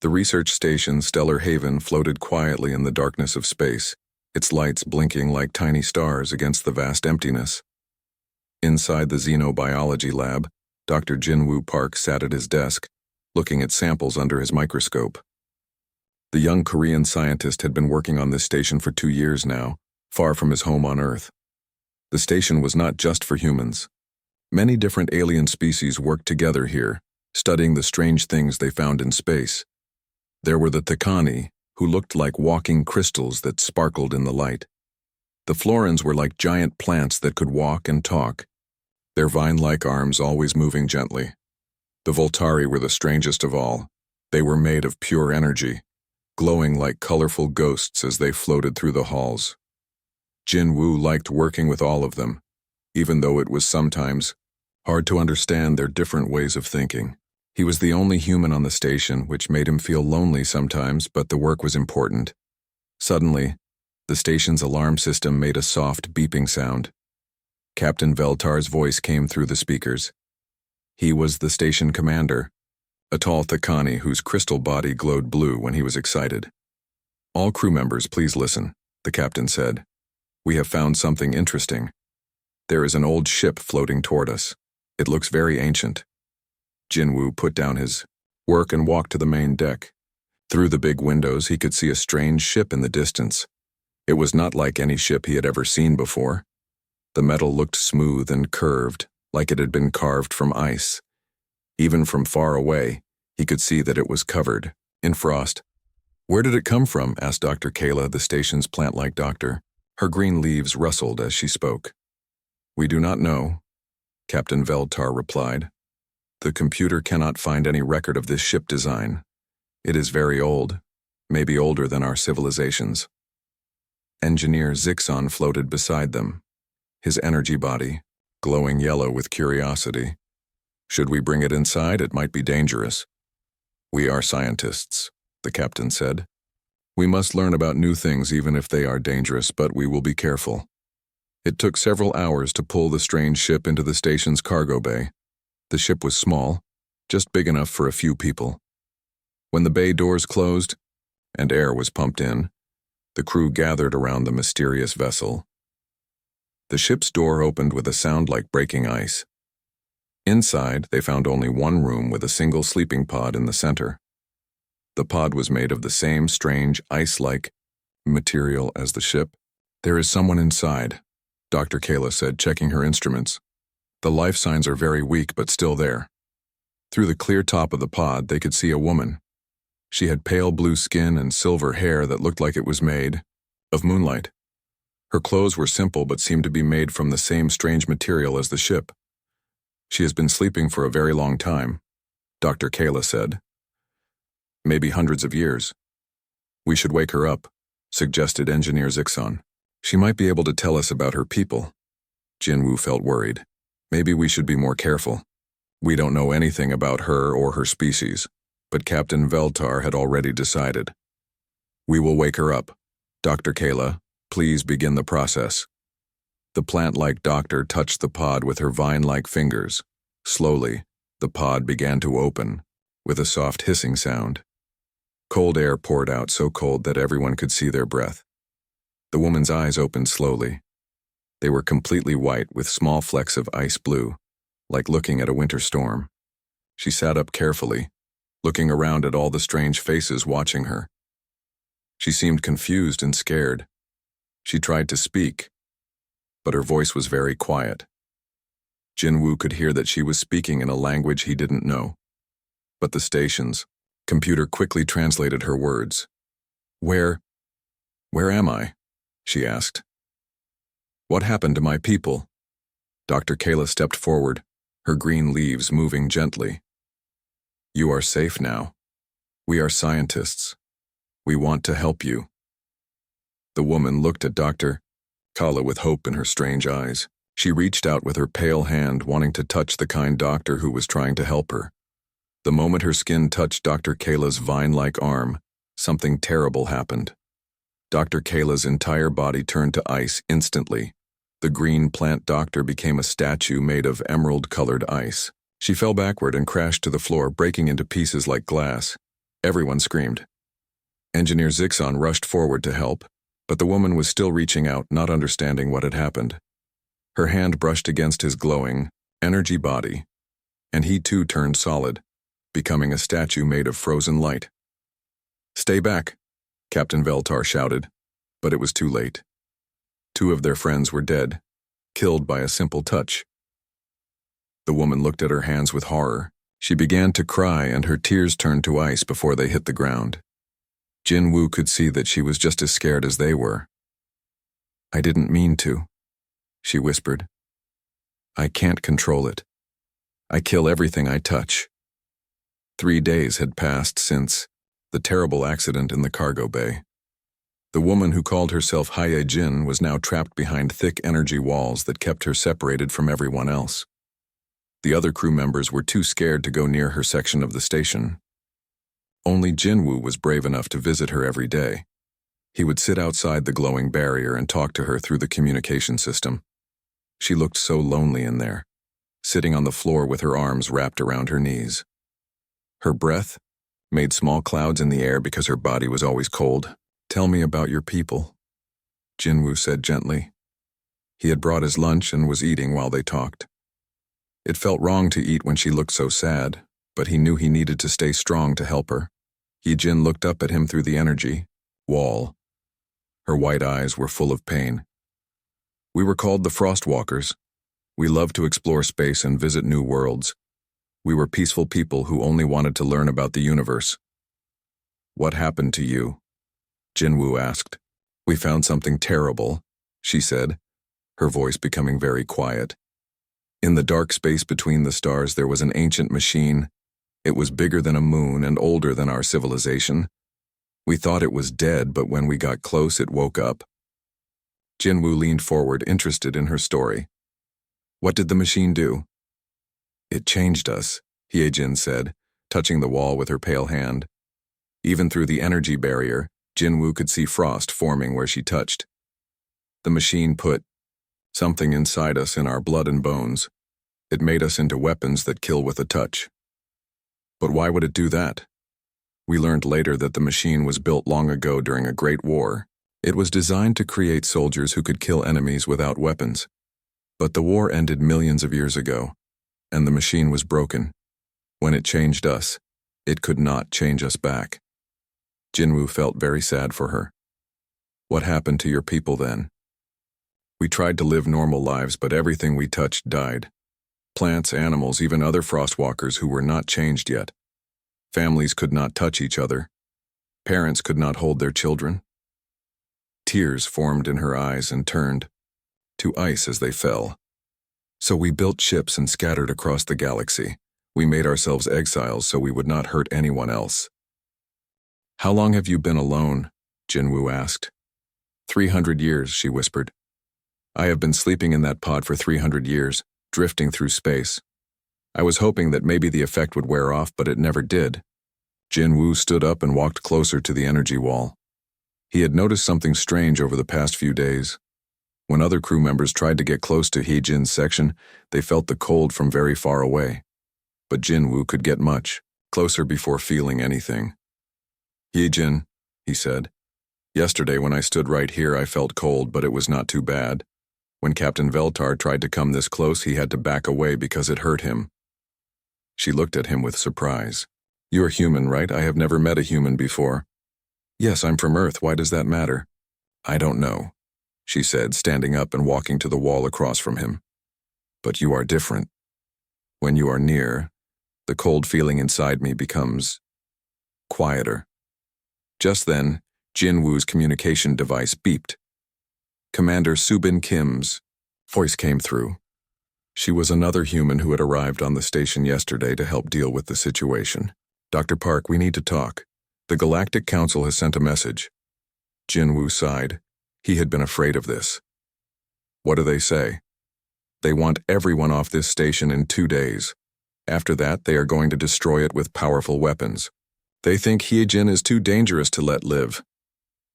The research station Stellar Haven floated quietly in the darkness of space, its lights blinking like tiny stars against the vast emptiness. Inside the xenobiology lab, Dr. Jinwoo Park sat at his desk, looking at samples under his microscope. The young Korean scientist had been working on this station for 2 years now, far from his home on Earth. The station was not just for humans. Many different alien species worked together here, studying the strange things they found in space. There were the Thakani, who looked like walking crystals that sparkled in the light. The Florans were like giant plants that could walk and talk, their vine-like arms always moving gently. The Voltari were the strangest of all. They were made of pure energy, glowing like colorful ghosts as they floated through the halls. Jinwoo liked working with all of them, even though it was sometimes hard to understand their different ways of thinking. He was the only human on the station, which made him feel lonely sometimes, but the work was important. Suddenly, the station's alarm system made a soft beeping sound. Captain Veltar's voice came through the speakers. He was the station commander, a tall Thakani whose crystal body glowed blue when he was excited. "All crew members, please listen," the captain said. "We have found something interesting. There is an old ship floating toward us. It looks very ancient." Jinwoo put down his work and walked to the main deck. Through the big windows, he could see a strange ship in the distance. It was not like any ship he had ever seen before. The metal looked smooth and curved, like it had been carved from ice. Even from far away, he could see that it was covered in frost. "Where did it come from?" asked Dr. Kayla, the station's plant-like doctor. Her green leaves rustled as she spoke. "We do not know," Captain Veltar replied. "The computer cannot find any record of this ship design. It is very old, maybe older than our civilizations." Engineer Zixon floated beside them, his energy body glowing yellow with curiosity. "Should we bring it inside? It might be dangerous." "We are scientists," the captain said. "We must learn about new things even if they are dangerous, but we will be careful." It took several hours to pull the strange ship into the station's cargo bay. The ship was small, just big enough for a few people. When the bay doors closed and air was pumped in, the crew gathered around the mysterious vessel. The ship's door opened with a sound like breaking ice. Inside, they found only one room with a single sleeping pod in the center. The pod was made of the same strange, ice-like material as the ship. "There is someone inside," Dr. Kayla said, checking her instruments. "The life signs are very weak, but still there." Through the clear top of the pod, they could see a woman. She had pale blue skin and silver hair that looked like it was made of moonlight. Her clothes were simple but seemed to be made from the same strange material as the ship. "She has been sleeping for a very long time," Dr. Kayla said. "Maybe hundreds of years." "We should wake her up," suggested Engineer Zixon. "She might be able to tell us about her people." Jinwoo felt worried. "Maybe we should be more careful. We don't know anything about her or her species, but Captain Veltar had already decided." "We will wake her up. Dr. Kayla, please begin the process." The plant-like doctor touched the pod with her vine-like fingers. Slowly, the pod began to open, with a soft hissing sound. Cold air poured out, so cold that everyone could see their breath. The woman's eyes opened slowly. They were completely white with small flecks of ice blue, like looking at a winter storm. She sat up carefully, looking around at all the strange faces watching her. She seemed confused and scared. She tried to speak, but her voice was very quiet. Jinwoo could hear that she was speaking in a language he didn't know. But the station's computer quickly translated her words. Where am I?" she asked. "What happened to my people?" Dr. Kayla stepped forward, her green leaves moving gently. "You are safe now. We are scientists. We want to help you." The woman looked at Dr. Kayla with hope in her strange eyes. She reached out with her pale hand, wanting to touch the kind doctor who was trying to help her. The moment her skin touched Dr. Kayla's vine-like arm, something terrible happened. Dr. Kayla's entire body turned to ice instantly. The green plant doctor became a statue made of emerald-colored ice. She fell backward and crashed to the floor, breaking into pieces like glass. Everyone screamed. Engineer Zixon rushed forward to help, but the woman was still reaching out, not understanding what had happened. Her hand brushed against his glowing, energy body, and he too turned solid, becoming a statue made of frozen light. "Stay back," Captain Veltar shouted, but it was too late. Two of their friends were dead, killed by a simple touch. The woman looked at her hands with horror. She began to cry, and her tears turned to ice before they hit the ground. Jin Woo could see that she was just as scared as they were. "I didn't mean to," she whispered. "I can't control it. I kill everything I touch." 3 days had passed since the terrible accident in the cargo bay. The woman who called herself Haye Jin was now trapped behind thick energy walls that kept her separated from everyone else. The other crew members were too scared to go near her section of the station. Only Jinwoo was brave enough to visit her every day. He would sit outside the glowing barrier and talk to her through the communication system. She looked so lonely in there, sitting on the floor with her arms wrapped around her knees. Her breath made small clouds in the air because her body was always cold. "Tell me about your people," Jinwoo said gently. He had brought his lunch and was eating while they talked. It felt wrong to eat when she looked so sad, but he knew he needed to stay strong to help her. Jin looked up at him through the energy wall. Her white eyes were full of pain. "We were called the Frostwalkers. We loved to explore space and visit new worlds. We were peaceful people who only wanted to learn about the universe." "What happened to you?" Jinwoo asked. "We found something terrible," she said, her voice becoming very quiet. "In the dark space between the stars there was an ancient machine. It was bigger than a moon and older than our civilization. We thought it was dead, but when we got close it woke up." Jinwoo leaned forward, interested in her story. "What did the machine do?" "It changed us," Jin said, touching the wall with her pale hand. Even through the energy barrier, Jinwoo could see frost forming where she touched. "The machine put something inside us, in our blood and bones. It made us into weapons that kill with a touch." "But why would it do that?" "We learned later that the machine was built long ago during a great war. It was designed to create soldiers who could kill enemies without weapons. But the war ended millions of years ago, and the machine was broken. When it changed us, it could not change us back." Jinwoo felt very sad for her. "What happened to your people then?" "We tried to live normal lives, but everything we touched died. Plants, animals, even other frostwalkers who were not changed yet. Families could not touch each other. Parents could not hold their children." Tears formed in her eyes and turned to ice as they fell. "So we built ships and scattered across the galaxy. We made ourselves exiles so we would not hurt anyone else." "How long have you been alone?" Jinwoo asked. 300 years, she whispered. "I have been sleeping in that pod for 300 years, drifting through space. I was hoping that maybe the effect would wear off, but it never did." Jinwoo stood up and walked closer to the energy wall. He had noticed something strange over the past few days. When other crew members tried to get close to Jin's section, they felt the cold from very far away. But Jinwoo could get much closer before feeling anything. "Jin," he said. "Yesterday when I stood right here I felt cold, but it was not too bad. When Captain Veltar tried to come this close, he had to back away because it hurt him." She looked at him with surprise. "You're human, right? I have never met a human before." "Yes, I'm from Earth. Why does that matter?" "I don't know," she said, standing up and walking to the wall across from him. "But you are different. When you are near, the cold feeling inside me becomes quieter." Just then, Jinwoo's communication device beeped. Commander Subin Kim's voice came through. She was another human who had arrived on the station yesterday to help deal with the situation. "Dr. Park, we need to talk. The Galactic Council has sent a message." Jinwoo sighed. He had been afraid of this. "What do they say?" "They want everyone off this station in 2 days. After that, they are going to destroy it with powerful weapons. They think Jin is too dangerous to let live."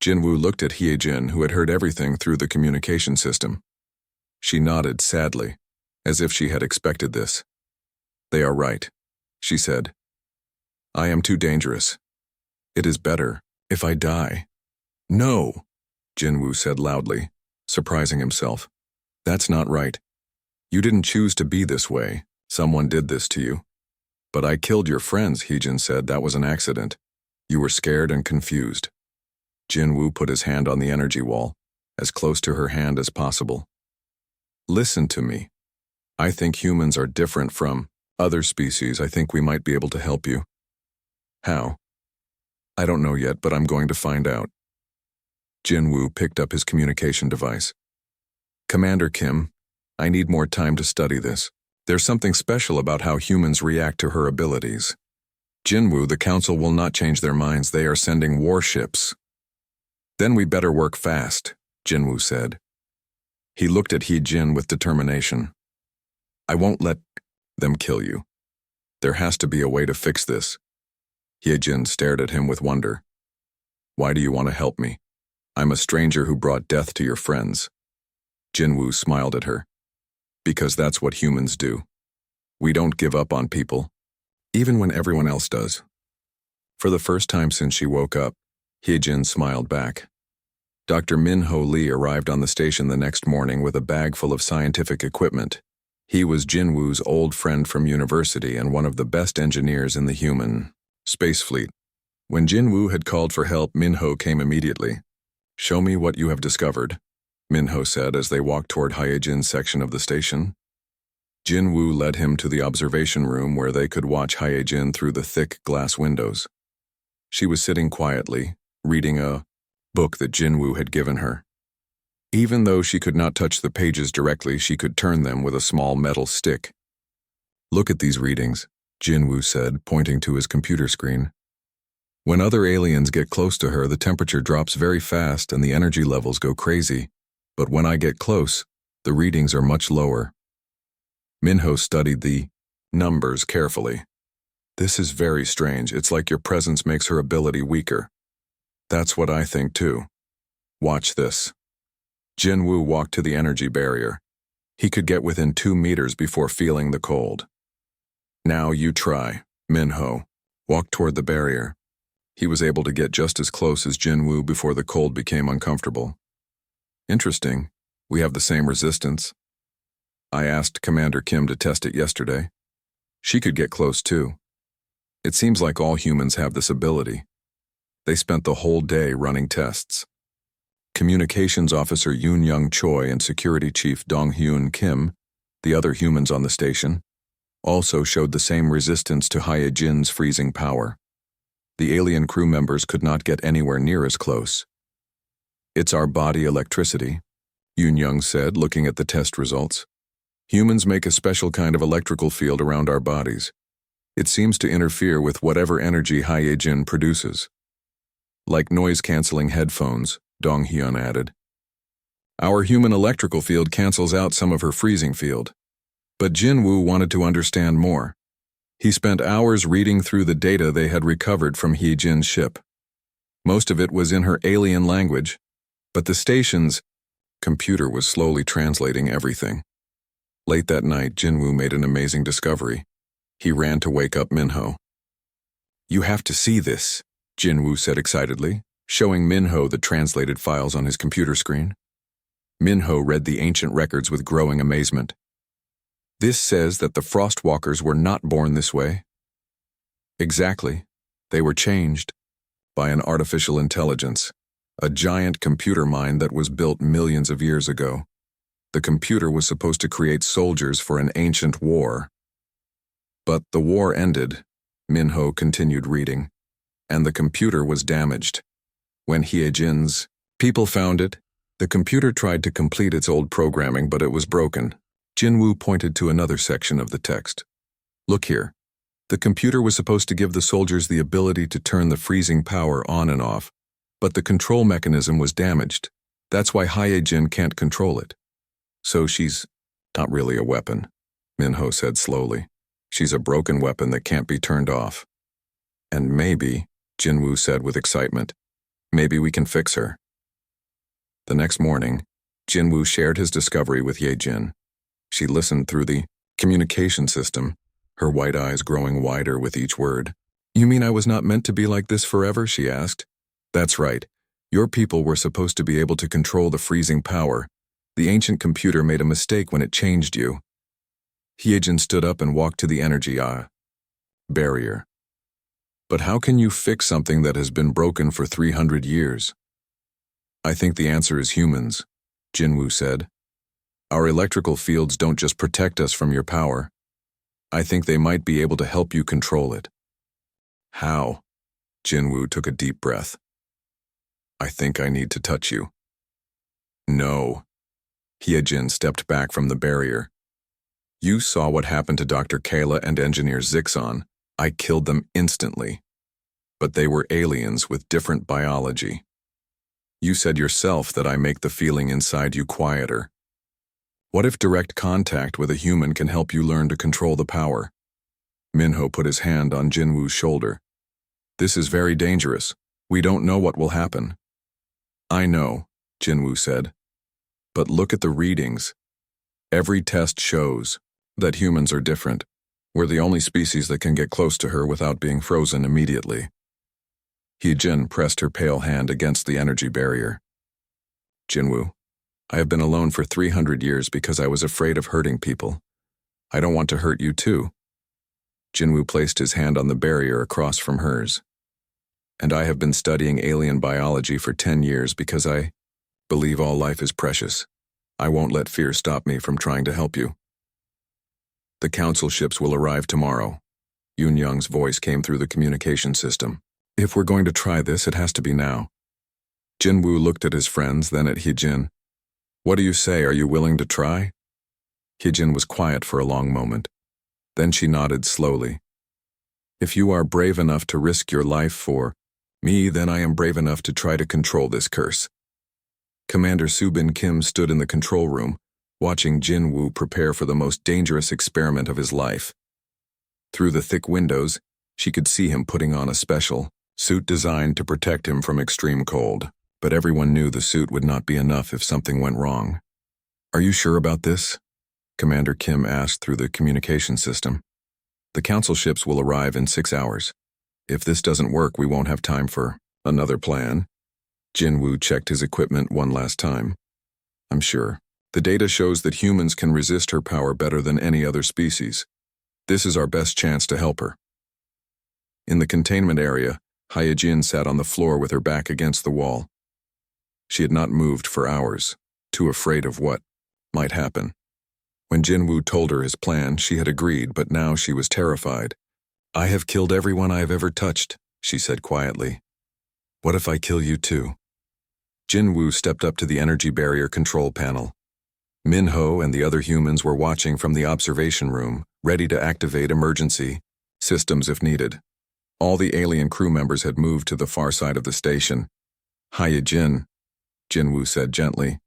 Jinwoo looked at Jin, who had heard everything through the communication system. She nodded sadly, as if she had expected this. "They are right," she said. "I am too dangerous. It is better if I die. No, Jinwoo said loudly, surprising himself. That's not right. You didn't choose to be this way. Someone did this to you. But I killed your friends, Heejin said. That was an accident. You were scared and confused. Jinwoo put his hand on the energy wall, as close to her hand as possible. Listen to me. I think humans are different from other species. I think we might be able to help you. How? I don't know yet, but I'm going to find out. Jinwoo picked up his communication device. Commander Kim, I need more time to study this. There's something special about how humans react to her abilities. Jinwoo, the Council will not change their minds. They are sending warships. Then we better work fast, Jinwoo said. He looked at Heejin with determination. I won't let them kill you. There has to be a way to fix this. Heejin stared at him with wonder. Why do you want to help me? I'm a stranger who brought death to your friends. Jinwoo smiled at her. Because that's what humans do. We don't give up on people, even when everyone else does. For the first time since she woke up, Heejin smiled back. Dr. Min-ho Lee arrived on the station the next morning with a bag full of scientific equipment. He was Jinwoo's old friend from university and one of the best engineers in the human space fleet. When Jinwoo had called for help, Min-ho came immediately. Show me what you have discovered, Min-ho said as they walked toward Hyejin's section of the station. Jinwoo led him to the observation room where they could watch Hyejin through the thick glass windows. She was sitting quietly, reading a book that Jinwoo had given her. Even though she could not touch the pages directly, she could turn them with a small metal stick. Look at these readings, Jinwoo said, pointing to his computer screen. When other aliens get close to her, the temperature drops very fast and the energy levels go crazy. But when I get close, the readings are much lower. Min-ho studied the numbers carefully. This is very strange. It's like your presence makes her ability weaker. That's what I think too. Watch this. Jinwoo walked to the energy barrier. He could get within 2 meters before feeling the cold. Now you try, Min-ho. Walk toward the barrier. He was able to get just as close as Jinwoo before the cold became uncomfortable. Interesting. We have the same resistance. I asked Commander Kim to test it yesterday. She could get close too. It seems like all humans have this ability. They spent the whole day running tests. Communications Officer Yoon Young Choi and Security Chief Dong Hyun Kim, the other humans on the station, also showed the same resistance to Hyejin's freezing power. The alien crew members could not get anywhere near as close. It's our body electricity, Yoon Young said, looking at the test results. Humans make a special kind of electrical field around our bodies. It seems to interfere with whatever energy Hyejin produces. Like noise-canceling headphones, Dong Hyun added. Our human electrical field cancels out some of her freezing field. But Jinwoo wanted to understand more. He spent hours reading through the data they had recovered from Heejin's ship. Most of it was in her alien language, but the station's computer was slowly translating everything. Late that night, Jinwoo made an amazing discovery. He ran to wake up Min-ho. You have to see this, Jinwoo said excitedly, showing Min-ho the translated files on his computer screen. Min-ho read the ancient records with growing amazement. This says that the Frostwalkers were not born this way. Exactly. They were changed by an artificial intelligence, a giant computer mind that was built millions of years ago. The computer was supposed to create soldiers for an ancient war. But the war ended, Min-ho continued reading, and the computer was damaged. When Hyejin's people found it, the computer tried to complete its old programming, but it was broken. Jinwoo pointed to another section of the text. Look here. The computer was supposed to give the soldiers the ability to turn the freezing power on and off, but the control mechanism was damaged. That's why Hyejin can't control it. So she's not really a weapon, Min-ho said slowly. She's a broken weapon that can't be turned off. And maybe, Jinwoo said with excitement, maybe we can fix her. The next morning, Jinwoo shared his discovery with Hyejin. She listened through the communication system, her white eyes growing wider with each word. You mean I was not meant to be like this forever? She asked. That's right. Your people were supposed to be able to control the freezing power. The ancient computer made a mistake when it changed you. Hyejin stood up and walked to the energy barrier. But how can you fix something that has been broken for 300 years? I think the answer is humans, Jinwoo said. Our electrical fields don't just protect us from your power. I think they might be able to help you control it. How? Jinwoo took a deep breath. I think I need to touch you. No. Hyejin stepped back from the barrier. You saw what happened to Dr. Kayla and Engineer Zixon. I killed them instantly. But they were aliens with different biology. You said yourself that I make the feeling inside you quieter. What if direct contact with a human can help you learn to control the power? Minho put his hand on Jinwoo's shoulder. This is very dangerous. We don't know what will happen. I know, Jinwoo said. But look at the readings. Every test shows that humans are different. We're the only species that can get close to her without being frozen immediately. Hyejin pressed her pale hand against the energy barrier. Jinwoo, I have been alone for 300 years because I was afraid of hurting people. I don't want to hurt you too. Jinwoo placed his hand on the barrier across from hers. And I have been studying alien biology for 10 years because I believe all life is precious. I won't let fear stop me from trying to help you. The council ships will arrive tomorrow. Yoon Young's voice came through the communication system. If we're going to try this, it has to be now. Jinwoo looked at his friends, then at Hyejin. What do you say, are you willing to try? Hyejin was quiet for a long moment. Then she nodded slowly. If you are brave enough to risk your life for me, then I am brave enough to try to control this curse. Commander Subin Kim stood in the control room, watching Jinwoo prepare for the most dangerous experiment of his life. Through the thick windows, she could see him putting on a special suit designed to protect him from extreme cold, but everyone knew the suit would not be enough if something went wrong. Are you sure about this? Commander Kim asked through the communication system. The council ships will arrive in 6 hours. If this doesn't work, we won't have time for another plan. Jinwoo checked his equipment one last time. I'm sure. The data shows that humans can resist her power better than any other species. This is our best chance to help her. In the containment area, Hyejin sat on the floor with her back against the wall. She had not moved for hours, too afraid of what might happen. When Jinwoo told her his plan, she had agreed, but now she was terrified. I have killed everyone I have ever touched, she said quietly. What if I kill you too? Jinwoo stepped up to the energy barrier control panel. Minho and the other humans were watching from the observation room, ready to activate emergency systems if needed. All the alien crew members had moved to the far side of the station. Hyejin, Jinwoo said gently.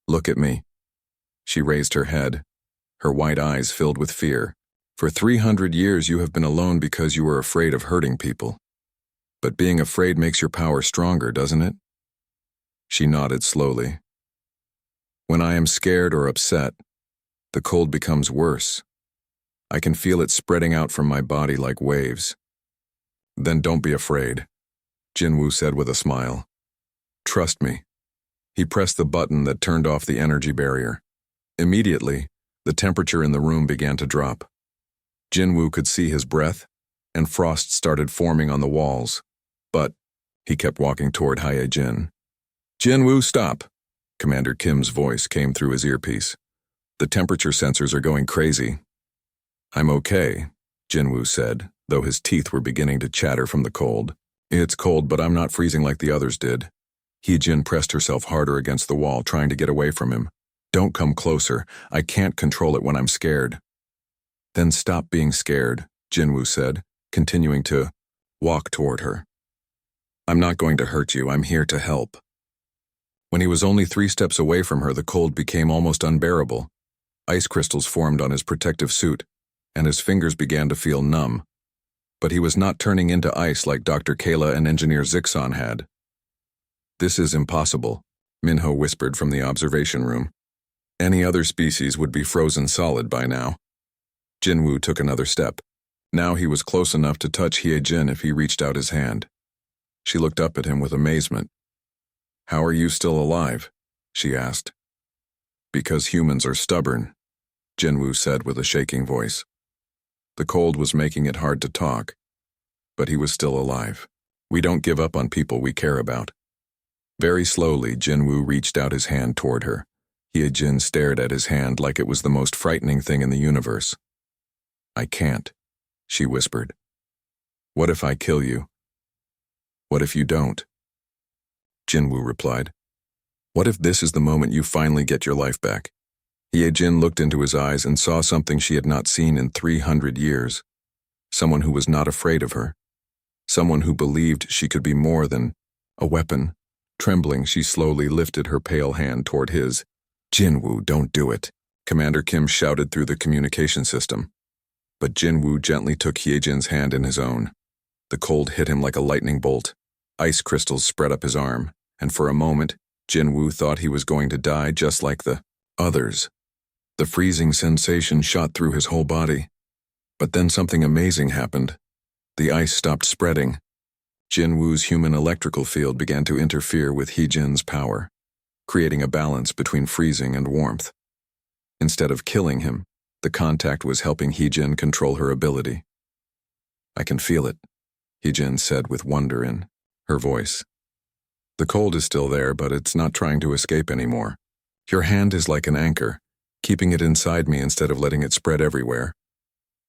Look at me. She raised her head, her white eyes filled with fear. For 300 years you have been alone because you were afraid of hurting people. But being afraid makes your power stronger, doesn't it? She nodded slowly. When I am scared or upset, the cold becomes worse. I can feel it spreading out from my body like waves. Then don't be afraid, Jinwoo said with a smile. Trust me. He pressed the button that turned off the energy barrier. Immediately, the temperature in the room began to drop. Jinwoo could see his breath, and frost started forming on the walls. But he kept walking toward Hyejin. Jinwoo, stop! Commander Kim's voice came through his earpiece. The temperature sensors are going crazy. I'm okay, Jinwoo said, though his teeth were beginning to chatter from the cold. It's cold, but I'm not freezing like the others did. Hyejin pressed herself harder against the wall, trying to get away from him. Don't come closer. I can't control it when I'm scared. Then stop being scared, Jinwoo said, continuing to walk toward her. I'm not going to hurt you. I'm here to help. When he was only 3 steps away from her, the cold became almost unbearable. Ice crystals formed on his protective suit, and his fingers began to feel numb. But he was not turning into ice like Dr. Kayla and Engineer Zixon had. This is impossible, Minho whispered from the observation room. Any other species would be frozen solid by now. Jinwoo took another step. Now he was close enough to touch Hye-jin if he reached out his hand. She looked up at him with amazement. "How are you still alive?" she asked. "Because humans are stubborn," Jinwoo said with a shaking voice. The cold was making it hard to talk, but he was still alive. "We don't give up on people we care about." Very slowly, Jinwoo reached out his hand toward her. Hye-jin stared at his hand like it was the most frightening thing in the universe. "I can't," she whispered. "What if I kill you?" "What if you don't?" Jinwoo replied. "What if this is the moment you finally get your life back?" Hye-jin looked into his eyes and saw something she had not seen in 300 years. Someone who was not afraid of her. Someone who believed she could be more than a weapon. Trembling, she slowly lifted her pale hand toward his. "Jinwoo, don't do it," Commander Kim shouted through the communication system. But Jinwoo gently took Hye-jin's hand in his own. The cold hit him like a lightning bolt. Ice crystals spread up his arm, and for a moment, Jinwoo thought he was going to die just like the others. The freezing sensation shot through his whole body. But then something amazing happened. The ice stopped spreading. Jinwoo's human electrical field began to interfere with Hye-jin's power, creating a balance between freezing and warmth. Instead of killing him, the contact was helping Hye-jin control her ability. "I can feel it," Hye-jin said with wonder in her voice. "The cold is still there, but it's not trying to escape anymore. Your hand is like an anchor, keeping it inside me instead of letting it spread everywhere."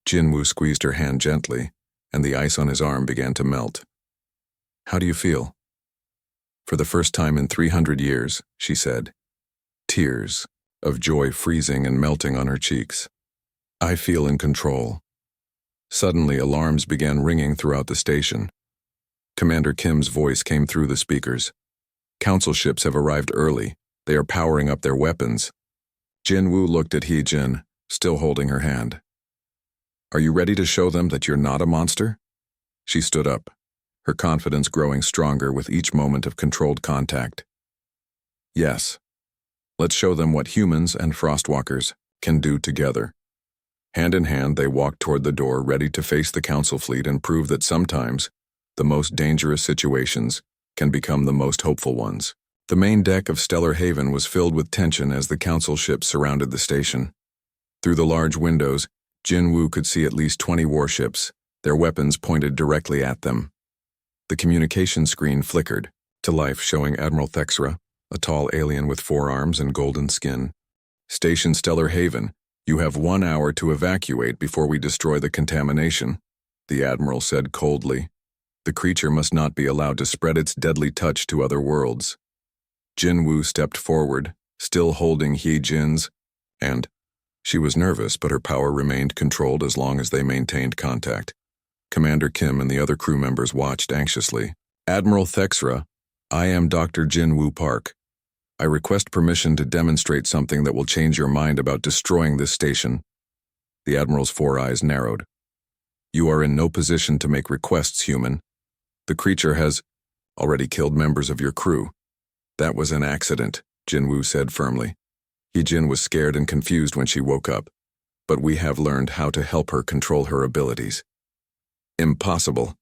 Jinwoo squeezed her hand gently, and the ice on his arm began to melt. "How do you feel?" "For the first time in 300 years, she said, tears of joy freezing and melting on her cheeks. "I feel in control." Suddenly, alarms began ringing throughout the station. Commander Kim's voice came through the speakers. "Council ships have arrived early. They are powering up their weapons." Jinwoo looked at Hye-jin, still holding her hand. "Are you ready to show them that you're not a monster?" She stood up, her confidence growing stronger with each moment of controlled contact. "Yes. Let's show them what humans and Frostwalkers can do together." Hand in hand, they walked toward the door, ready to face the Council fleet and prove that sometimes the most dangerous situations can become the most hopeful ones. The main deck of Stellar Haven was filled with tension as the Council ships surrounded the station. Through the large windows, Jinwoo could see at least 20 warships, their weapons pointed directly at them. The communication screen flickered to life, showing Admiral Thexra, a tall alien with 4 arms and golden skin. "Station Stellar Haven, you have 1 hour to evacuate before we destroy the contamination," the Admiral said coldly. "The creature must not be allowed to spread its deadly touch to other worlds." Jinwoo stepped forward, still holding Hye-jin's, and she was nervous, but her power remained controlled as long as they maintained contact. Commander Kim and the other crew members watched anxiously. "Admiral Thexra, I am Dr. Jinwoo Park. I request permission to demonstrate something that will change your mind about destroying this station." The Admiral's 4 eyes narrowed. "You are in no position to make requests, human. The creature has already killed members of your crew." "That was an accident," Jinwoo said firmly. Hye-jin was scared and confused when she woke up, but we have learned how to help her control her abilities. "Impossible,"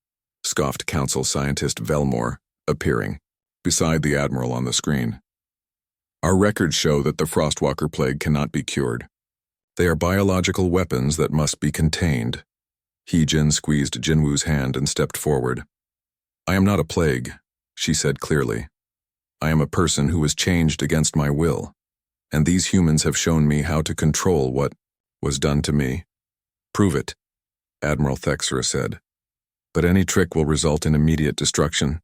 scoffed Council Scientist Velmore, appearing beside the Admiral on the screen. "Our records show that the Frostwalker plague cannot be cured. They are biological weapons that must be contained." Hye-jin squeezed Jinwoo's hand and stepped forward. "I am not a plague," she said clearly. "I am a person who was changed against my will, and these humans have shown me how to control what was done to me." "Prove it," Admiral Thexra said. "But any trick will result in immediate destruction."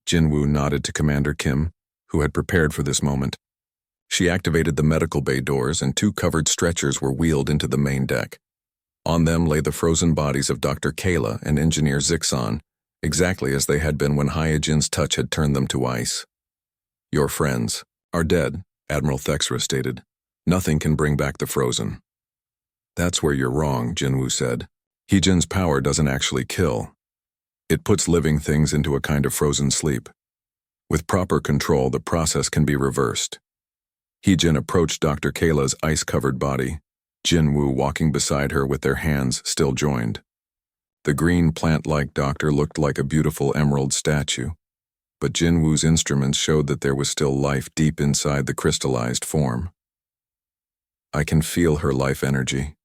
Jinwoo nodded to Commander Kim, who had prepared for this moment. She activated the medical bay doors, and 2 covered stretchers were wheeled into the main deck. On them lay the frozen bodies of Dr. Kayla and Engineer Zixon, exactly as they had been when Hye-jin's touch had turned them to ice. "Your friends are dead," Admiral Thexra stated. "Nothing can bring back the frozen." "That's where you're wrong," Jinwoo said. "Hye-jin's power doesn't actually kill. It puts living things into a kind of frozen sleep. With proper control, the process can be reversed." Hye-jin approached Dr. Kayla's ice-covered body, Jinwoo walking beside her with their hands still joined. The green plant-like doctor looked like a beautiful emerald statue, but Jinwoo's instruments showed that there was still life deep inside the crystallized form. "I can feel her life energy,"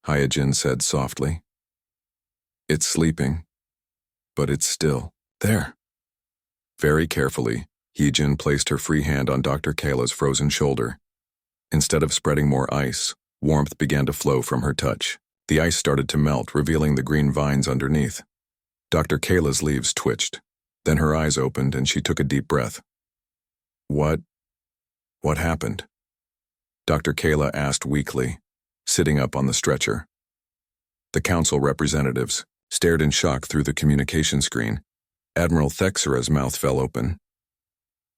Hyojin said softly. "It's sleeping, but it's still there." Very carefully, Hyojin placed her free hand on Dr. Kayla's frozen shoulder. Instead of spreading more ice, warmth began to flow from her touch. The ice started to melt, revealing the green vines underneath. Dr. Kayla's leaves twitched. Then her eyes opened and she took a deep breath. What happened?" Dr. Kayla asked weakly, sitting up on the stretcher. The council representatives stared in shock through the communication screen. Admiral Thexera's mouth fell open.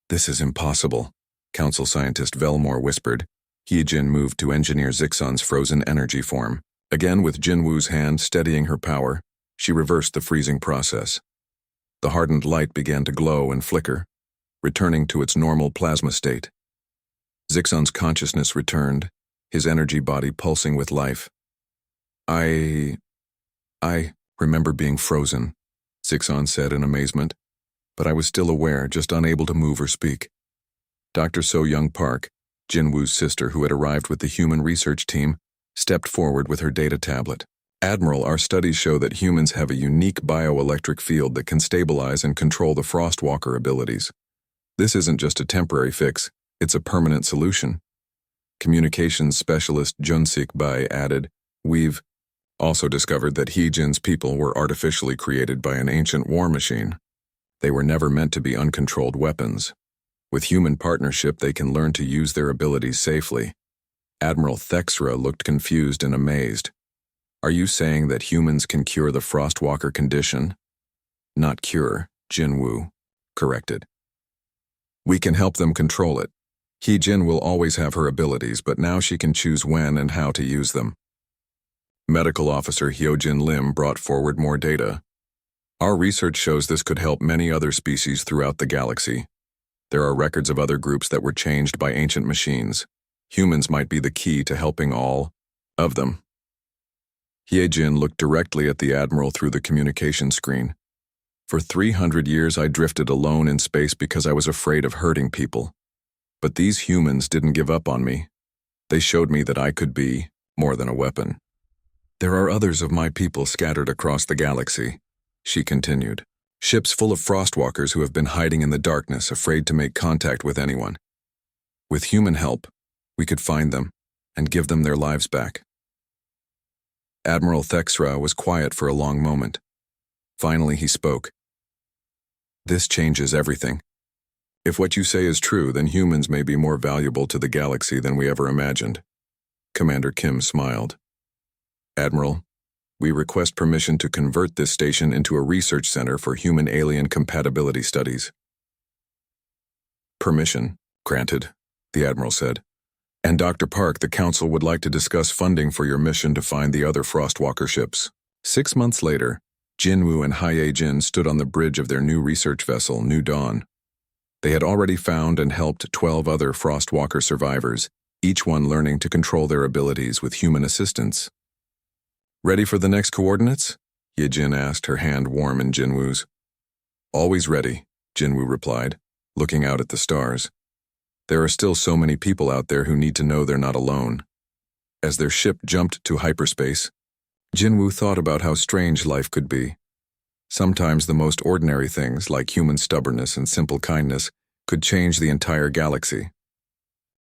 "This is impossible," Council Scientist Velmore whispered. Hyojin moved to Engineer Zixon's frozen energy form. Again, with Jinwoo's hand steadying her power, she reversed the freezing process. The hardened light began to glow and flicker, returning to its normal plasma state. Zixon's consciousness returned, his energy body pulsing with life. I remember being frozen," Zixon said in amazement, "but I was still aware, just unable to move or speak." Dr. So-Young Park, Jinwoo's sister who had arrived with the human research team, stepped forward with her data tablet. "Admiral, our studies show that humans have a unique bioelectric field that can stabilize and control the Frostwalker abilities. This isn't just a temporary fix, it's a permanent solution." Communications specialist Junsik Bai added, "We've also discovered that Hyojin's people were artificially created by an ancient war machine. They were never meant to be uncontrolled weapons. With human partnership, they can learn to use their abilities safely." Admiral Thexera looked confused and amazed. "Are you saying that humans can cure the Frostwalker condition?" "Not cure," Jinwoo corrected. "We can help them control it. Hyojin will always have her abilities, but now she can choose when and how to use them." Medical Officer Hyojin Lim brought forward more data. "Our research shows this could help many other species throughout the galaxy. There are records of other groups that were changed by ancient machines. Humans might be the key to helping all of them." Hyojin looked directly at the Admiral through the communication screen. "For 300 years I drifted alone in space because I was afraid of hurting people. But these humans didn't give up on me. They showed me that I could be more than a weapon. There are others of my people scattered across the galaxy," she continued. "Ships full of Frostwalkers who have been hiding in the darkness, afraid to make contact with anyone. With human help, we could find them and give them their lives back." Admiral Thexera was quiet for a long moment. Finally he spoke. "This changes everything. If what you say is true, then humans may be more valuable to the galaxy than we ever imagined." Commander Kim smiled. "Admiral, we request permission to convert this station into a research center for human-alien compatibility studies." "Permission granted," the Admiral said. "And Dr. Park, the Council would like to discuss funding for your mission to find the other Frostwalker ships." 6 months later, Jinwoo and Hyojin stood on the bridge of their new research vessel, New Dawn. They had already found and helped 12 other Frostwalker survivors, each one learning to control their abilities with human assistance. "Ready for the next coordinates?" Hyojin asked, her hand warm in Jinwoo's. "Always ready," Jinwoo replied, looking out at the stars. There are still so many people out there who need to know they're not alone. As their ship jumped to hyperspace, Jinwoo thought about how strange life could be. Sometimes the most ordinary things, like human stubbornness and simple kindness, could change the entire galaxy.